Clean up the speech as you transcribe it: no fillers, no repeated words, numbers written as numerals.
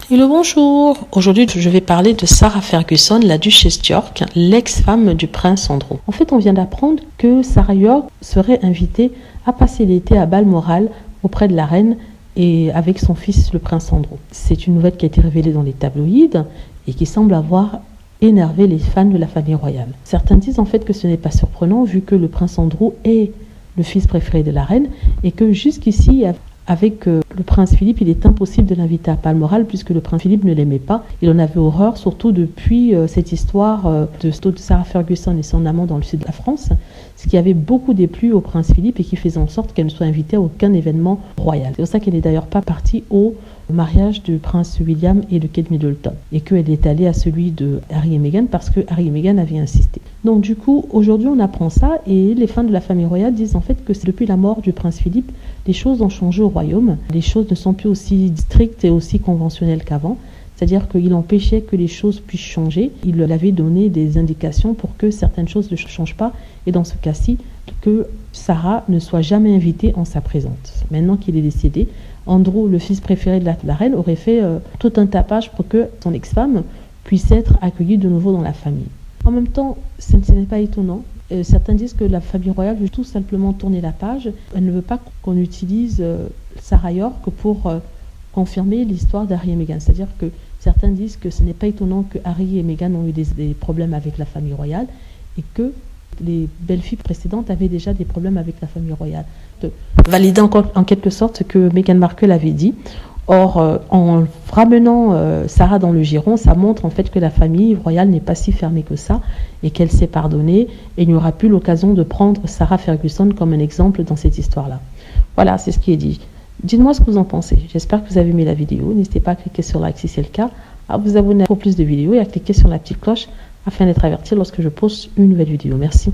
Hello, bonjour. Aujourd'hui, je vais parler de Sarah Ferguson, la duchesse York, l'ex-femme du prince Andrew. En fait, on vient d'apprendre que Sarah York serait invitée à passer l'été à Balmoral auprès de la reine et avec son fils, le prince Andrew. C'est une nouvelle qui a été révélée dans les tabloïds et qui semble avoir énervé les fans de la famille royale. Certains disent en fait que ce n'est pas surprenant vu que le prince Andrew est le fils préféré de la reine et que jusqu'ici, avec le prince Philippe, il est impossible de l'inviter à Balmoral puisque le prince Philippe ne l'aimait pas. Il en avait horreur, surtout depuis cette histoire de Sarah Ferguson et son amant dans le sud de la France, ce qui avait beaucoup déplu au prince Philippe et qui faisait en sorte qu'elle ne soit invitée à aucun événement royal. C'est pour ça qu'elle n'est d'ailleurs pas partie au mariage du prince William et de Kate Middleton et qu'elle est allée à celui de Harry et Meghan parce que Harry et Meghan avaient insisté. Donc du coup, aujourd'hui on apprend ça et les fans de la famille royale disent en fait que c'est depuis la mort du prince Philippe, les choses ont changé au royaume. Les choses ne sont plus aussi strictes et aussi conventionnelles qu'avant. C'est-à-dire qu'il empêchait que les choses puissent changer. Il avait donné des indications pour que certaines choses ne changent pas. Et dans ce cas-ci, que Sarah ne soit jamais invitée en sa présence. Maintenant qu'il est décédé, Andrew, le fils préféré de la reine, aurait fait tout un tapage pour que son ex-femme puisse être accueillie de nouveau dans la famille. En même temps, ce n'est pas étonnant. Certains disent que la famille royale veut tout simplement tourner la page. Elle ne veut pas qu'on utilise Sarah York pour confirmer l'histoire d'Harry et Meghan. C'est-à-dire que certains disent que ce n'est pas étonnant que Harry et Meghan ont eu des problèmes avec la famille royale et que les belles-filles précédentes avaient déjà des problèmes avec la famille royale. Valider en quelque sorte ce que Meghan Markle avait dit. Or, en ramenant Sarah dans le giron, ça montre en fait que la famille royale n'est pas si fermée que ça et qu'elle s'est pardonnée et il n'y aura plus l'occasion de prendre Sarah Ferguson comme un exemple dans cette histoire-là. Voilà, c'est ce qui est dit. Dites-moi ce que vous en pensez. J'espère que vous avez aimé la vidéo. N'hésitez pas à cliquer sur like si c'est le cas, à vous abonner pour plus de vidéos et à cliquer sur la petite cloche afin d'être averti lorsque je poste une nouvelle vidéo. Merci.